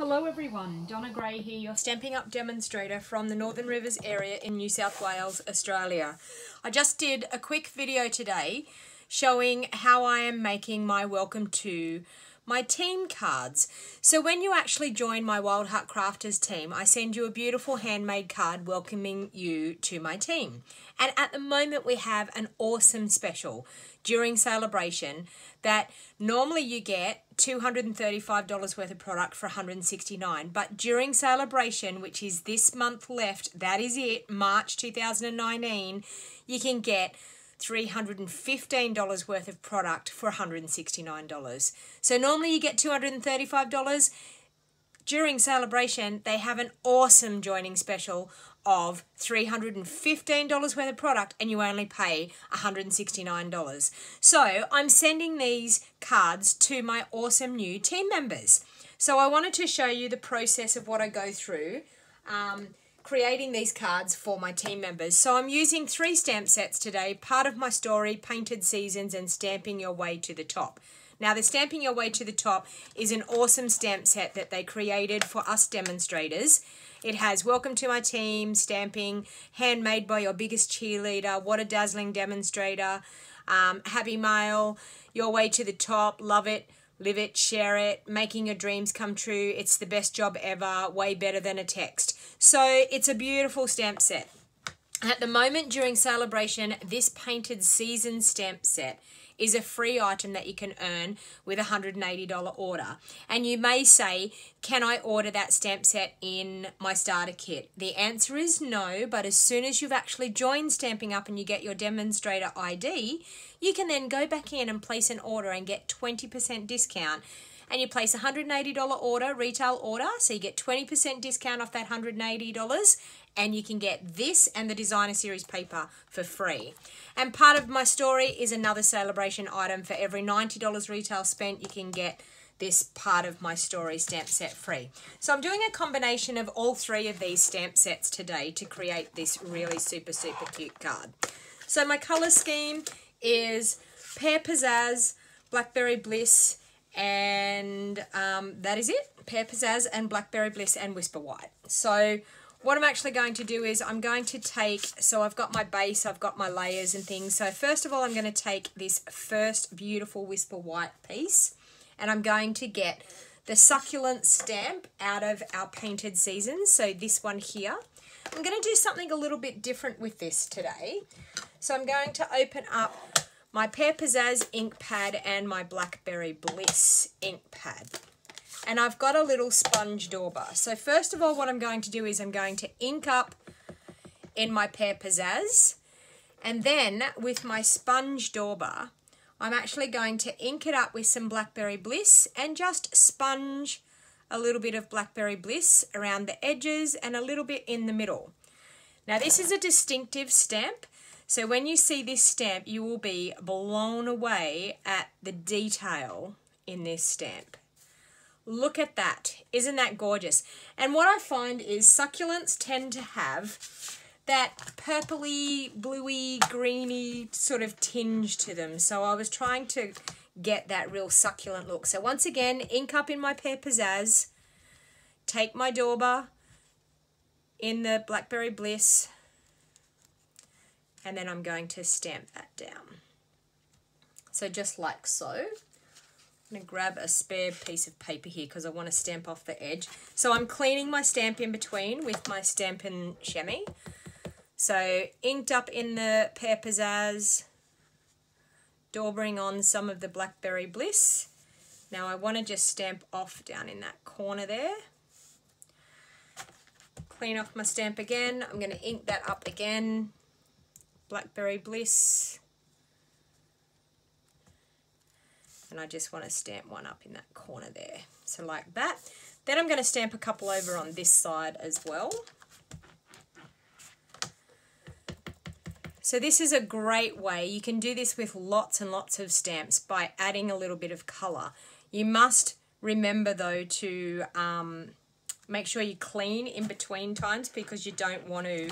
Hello everyone, Donna Gray here, your Stampin' Up demonstrator from the Northern Rivers area in New South Wales, Australia. I just did a quick video today showing how I am making my welcome to my team cards. So when you actually join my Wild Heart Crafters team, I send you a beautiful handmade card welcoming you to my team. And at the moment we have an awesome special during celebration that normally you get $235 worth of product for $169, but during celebration, which is this month left, that is it, March 2019, you can get $315 worth of product for $169. So normally you get $235. During celebration, they have an awesome joining special of $315 worth of product and you only pay $169. So I'm sending these cards to my awesome new team members. So I wanted to show you the process of what I go through creating these cards for my team members. So I'm using 3 stamp sets today, Part of My Story, Painted Seasons, and Stamping Your Way to the Top. Now, the Stamping Your Way to the Top is an awesome stamp set that they created for us demonstrators. It has Welcome to My Team, Stamping, Handmade by Your Biggest Cheerleader, What a Dazzling Demonstrator, Happy Mail, Your Way to the Top, Love It, Live It, Share It, Making Your Dreams Come True, It's the Best Job Ever, Way Better Than a Text. So it's a beautiful stamp set. At the moment during celebration, this Painted Season stamp set is a free item that you can earn with a $180 order. And you may say, can I order that stamp set in my starter kit? The answer is no, but as soon as you've actually joined Stampin' Up and you get your demonstrator ID, you can then go back in and place an order and get 20% discount. And you place a $180 order, retail order, so you get 20% discount off that $180, and you can get this and the Designer Series paper for free. And Part of My Story is another celebration item. For every $90 retail spent, you can get this Part of My Story stamp set free. So I'm doing a combination of all 3 of these stamp sets today to create this really super, super cute card. So my color scheme is Pear Pizzazz, Blackberry Bliss, and that is it. Pear Pizzazz and Blackberry Bliss and Whisper White. So what I'm actually going to do is I'm going to take, so I've got my base, I've got my layers and things. So first of all, I'm going to take this first beautiful Whisper White piece and I'm going to get the succulent stamp out of our Painted Seasons. So this one here. I'm going to do something a little bit different with this today. So I'm going to open up my Pear Pizzazz ink pad and my Blackberry Bliss ink pad. And I've got a little sponge dauber. So first of all, what I'm going to do is I'm going to ink up in my Pear Pizzazz. And then with my sponge dauber, I'm actually going to ink it up with some Blackberry Bliss and just sponge a little bit of Blackberry Bliss around the edges and a little bit in the middle. Now this is a distinctive stamp. So when you see this stamp, you will be blown away at the detail in this stamp. Look at that. Isn't that gorgeous? And what I find is succulents tend to have that purpley, bluey, greeny sort of tinge to them. So I was trying to get that real succulent look. So once again, ink up in my Pear Pizzazz, take my dauber in the Blackberry Bliss, and then I'm going to stamp that down. So just like so. I'm going to grab a spare piece of paper here because I want to stamp off the edge. So I'm cleaning my stamp in between with my Stampin' Chamois. So inked up in the Pear Pizzazz, daubering on some of the Blackberry Bliss. Now I want to just stamp off down in that corner there. Clean off my stamp again. I'm going to ink that up again. Blackberry Bliss. And I just want to stamp one up in that corner there. So like that. Then I'm going to stamp a couple over on this side as well. So this is a great way. You can do this with lots and lots of stamps by adding a little bit of colour. You must remember though to make sure you clean in between times because you don't want to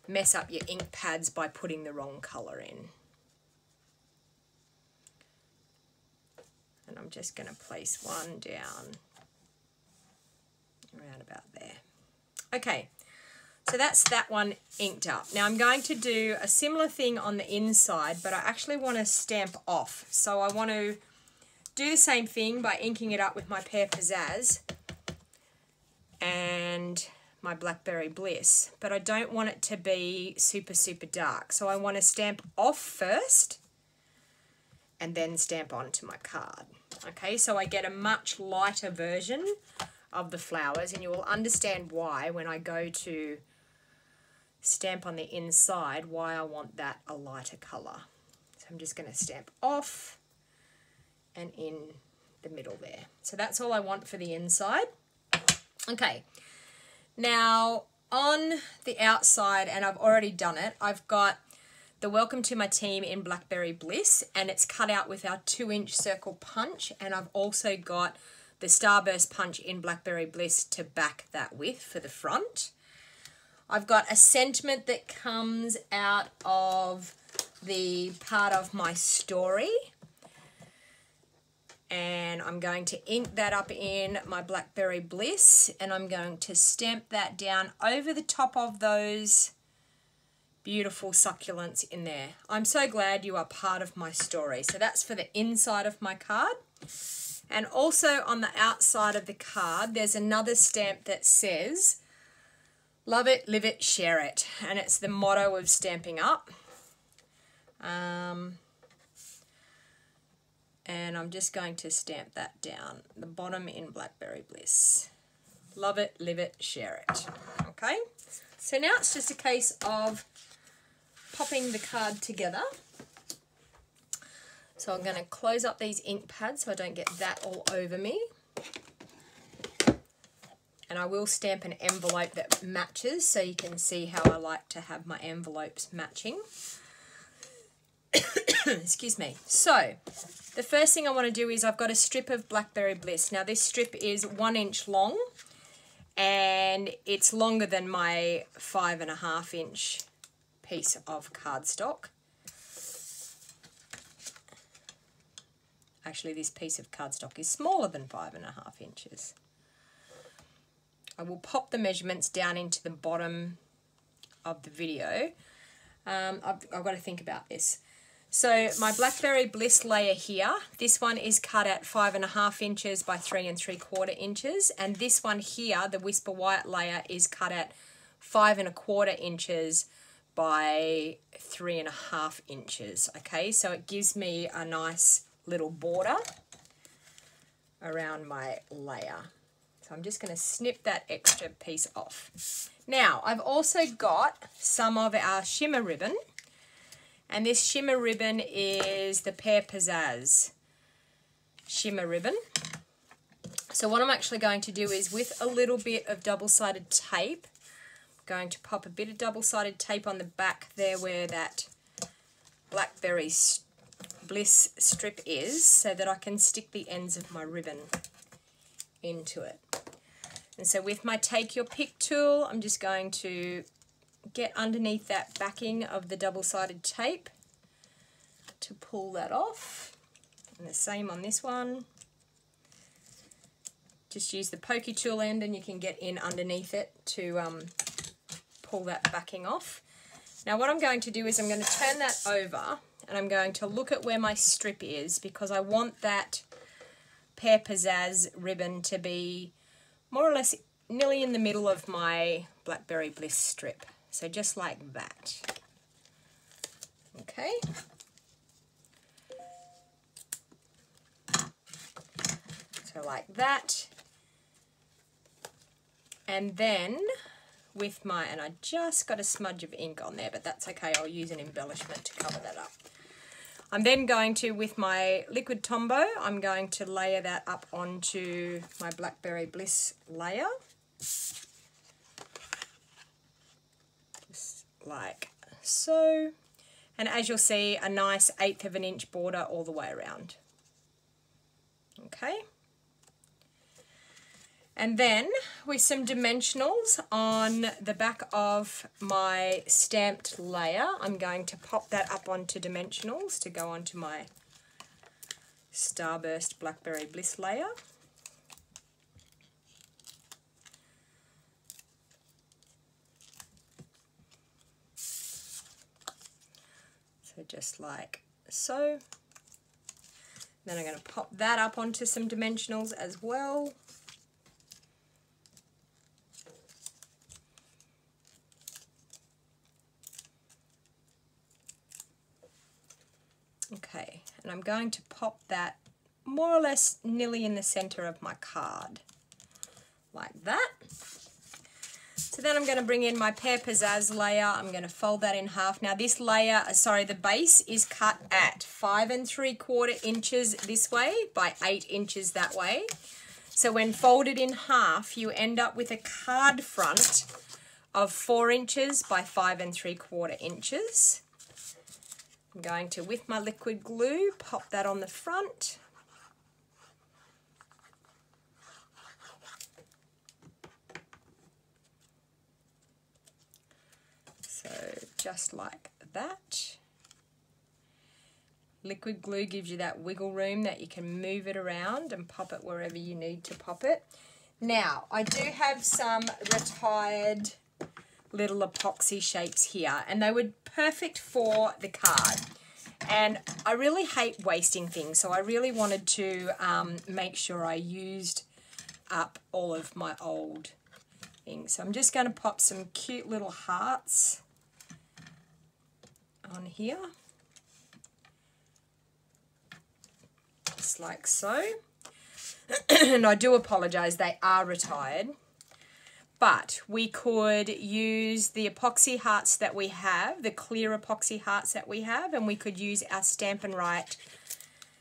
mess up your ink pads by putting the wrong colour in. And I'm just going to place one down around about there. Okay, so that's that one inked up. Now I'm going to do a similar thing on the inside, but I actually want to stamp off. So I want to do the same thing by inking it up with my Pear Pizzazz and my Blackberry Bliss, but I don't want it to be super, super dark. So I want to stamp off first and then stamp onto my card. Okay, so I get a much lighter version of the flowers, and you will understand why when I go to stamp on the inside, why I want that a lighter colour. So I'm just going to stamp off and in the middle there. So that's all I want for the inside. Okay, now on the outside, and I've already done it, I've got the Welcome to My Team in Blackberry Bliss, and it's cut out with our 2-inch circle punch, and I've also got the Starburst punch in Blackberry Bliss to back that with for the front. I've got a sentiment that comes out of the part of my story, and I'm going to ink that up in my Blackberry Bliss, and I'm going to stamp that down over the top of those beautiful succulents in there. I'm so glad you are part of my story. So that's for the inside of my card. And also on the outside of the card, there's another stamp that says, love it, live it, share it. And it's the motto of Stampin' Up. And I'm just going to stamp that down the bottom in Blackberry Bliss. Love it, live it, share it. Okay, so now it's just a case of popping the card together. So I'm going to close up these ink pads so I don't get that all over me. And I will stamp an envelope that matches so you can see how I like to have my envelopes matching. Excuse me. So the first thing I want to do is I've got a strip of Blackberry Bliss. Now this strip is 1 inch long, and it's longer than my 5.5 inch piece of cardstock. Actually, this piece of cardstock is smaller than 5.5 inches. I will pop the measurements down into the bottom of the video. I've got to think about this. So my Blackberry Bliss layer here, this one is cut at 5.5 inches by 3 3/4 inches, and this one here, the Whisper White layer, is cut at 5 1/4 inches by 3.5 inches. Okay, so it gives me a nice little border around my layer. So I'm just going to snip that extra piece off. Now I've also got some of our shimmer ribbon, and this shimmer ribbon is the Pear Pizzazz shimmer ribbon. So what I'm actually going to do is, with a little bit of double-sided tape, I'm going to pop a bit of double-sided tape on the back there where that Blackberry Bliss strip is, so that I can stick the ends of my ribbon into it. And so with my Take Your Pick tool, I'm just going to get underneath that backing of the double-sided tape to pull that off. And the same on this one. Just use the pokey tool end and you can get in underneath it to pull that backing off. Now what I'm going to do is I'm going to turn that over and I'm going to look at where my strip is, because I want that Pear Pizzazz ribbon to be more or less nearly in the middle of my Blackberry Bliss strip. So just like that. Okay. So like that. And then with my, and I just got a smudge of ink on there, but that's okay, I'll use an embellishment to cover that up. I'm then going to, with my liquid Tombow, I'm going to layer that up onto my Blackberry Bliss layer. Just like so. And as you'll see, a nice 1/8 of an inch border all the way around. Okay. And then with some dimensionals on the back of my stamped layer, I'm going to pop that up onto dimensionals to go onto my Starburst Blackberry Bliss layer. So just like so. Then I'm going to pop that up onto some dimensionals as well. Okay, and I'm going to pop that more or less nearly in the center of my card, like that. So then I'm going to bring in my Pear Pizzazz layer. I'm going to fold that in half. Now this layer, the base is cut at 5 3/4 inches this way by 8 inches that way. So when folded in half, you end up with a card front of 4 inches by 5 3/4 inches. I'm going to, with my liquid glue, pop that on the front. So just like that. Liquid glue gives you that wiggle room that you can move it around and pop it wherever you need to pop it. Now, I do have some retired little epoxy shapes here, and they were perfect for the card. And I really hate wasting things, so I really wanted to make sure I used up all of my old things. So I'm just going to pop some cute little hearts on here, just like so. And I do apologize, they are retired, but we could use the epoxy hearts that we have, the clear epoxy hearts that we have, and we could use our Stampin' Up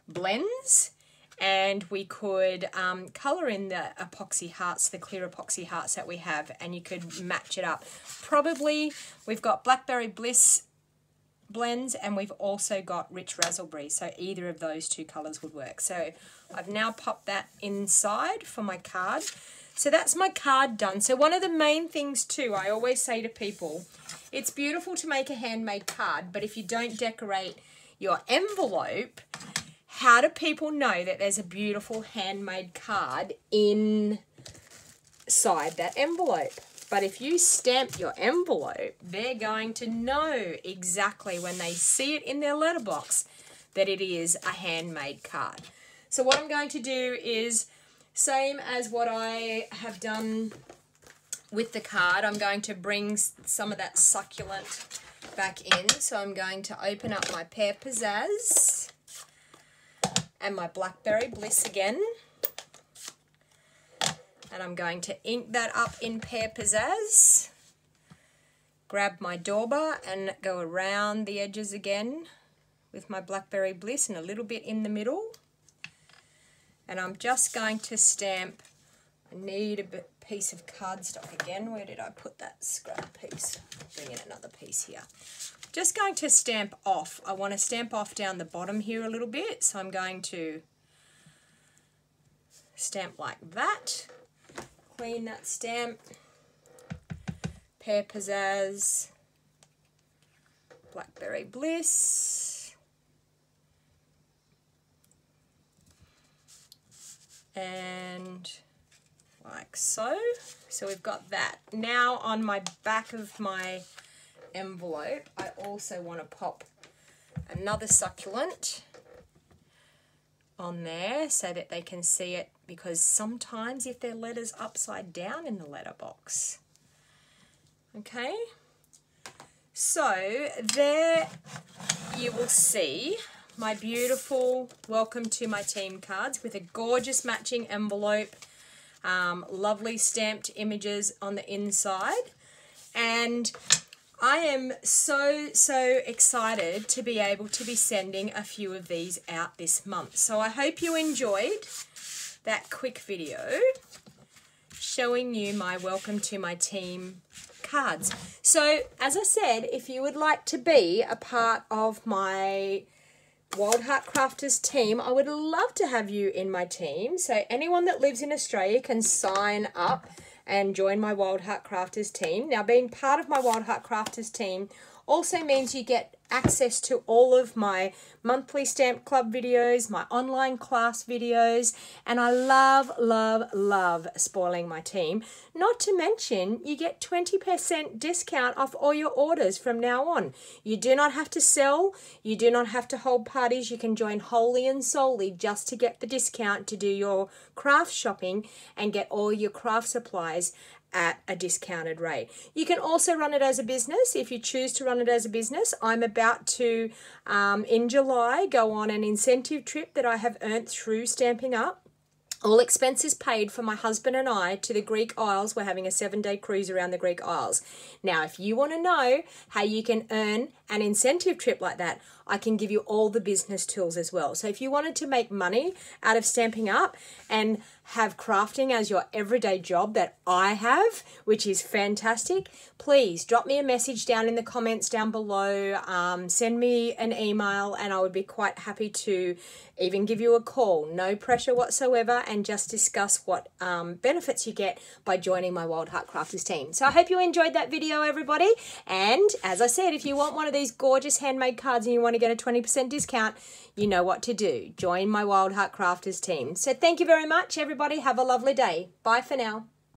blends, and we could colour in the epoxy hearts, the clear epoxy hearts that we have, and you could match it up. Probably we've got Blackberry Bliss blends, and we've also got Rich Raspberry, so either of those two colours would work. So I've now popped that inside for my card. So that's my card done. So one of the main things too, I always say to people, it's beautiful to make a handmade card, but if you don't decorate your envelope, how do people know that there's a beautiful handmade card inside that envelope? But if you stamp your envelope, they're going to know exactly when they see it in their letterbox that it is a handmade card. So what I'm going to do is, same as what I have done with the card, I'm going to bring some of that succulent back in. So I'm going to open up my Pear Pizzazz and my Blackberry Bliss again. And I'm going to ink that up in Pear Pizzazz. Grab my dauber and go around the edges again with my Blackberry Bliss and a little bit in the middle. And I'm just going to stamp. I need a piece of cardstock again. Where did I put that scrap piece? Bring in another piece here. Just going to stamp off. I want to stamp off down the bottom here a little bit. So I'm going to stamp like that. Clean that stamp. Pear Pizzazz. Blackberry Bliss. And like so. So we've got that. Now on my back of my envelope, I also want to pop another succulent on there so that they can see it, because sometimes if their letter's upside down in the letterbox. Okay, so there you will see my beautiful welcome to my team cards with a gorgeous matching envelope, lovely stamped images on the inside, and I am so excited to be able to be sending a few of these out this month. So I hope you enjoyed that quick video showing you my welcome to my team cards. So as I said, if you would like to be a part of my Wild Heart Crafters team, I would love to have you in my team. So anyone that lives in Australia can sign up and join my Wild Heart Crafters team. Now, being part of my Wild Heart Crafters team also means you get access to all of my monthly Stamp Club videos, my online class videos, and I love, love, love spoiling my team. Not to mention, you get 20% discount off all your orders from now on. You do not have to sell, you do not have to hold parties, you can join wholly and solely just to get the discount to do your craft shopping and get all your craft supplies at a discounted rate. You can also run it as a business if you choose to run it as a business. I'm about to, in July, go on an incentive trip that I have earned through Stampin' Up. All expenses paid for my husband and I to the Greek Isles. We're having a 7-day cruise around the Greek Isles. Now, if you want to know how you can earn an incentive trip like that, I can give you all the business tools as well. So if you wanted to make money out of Stampin' Up and have crafting as your everyday job that I have, which is fantastic, please drop me a message down in the comments down below, send me an email, and I would be quite happy to even give you a call. No pressure whatsoever, and just discuss what benefits you get by joining my Wild Heart Crafters team. So I hope you enjoyed that video, everybody. And as I said, if you want one of these gorgeous handmade cards and you want to get a 20% discount, you know what to do. Join my Wild Heart Crafters team. So thank you very much, everybody. Have a lovely day. Bye for now.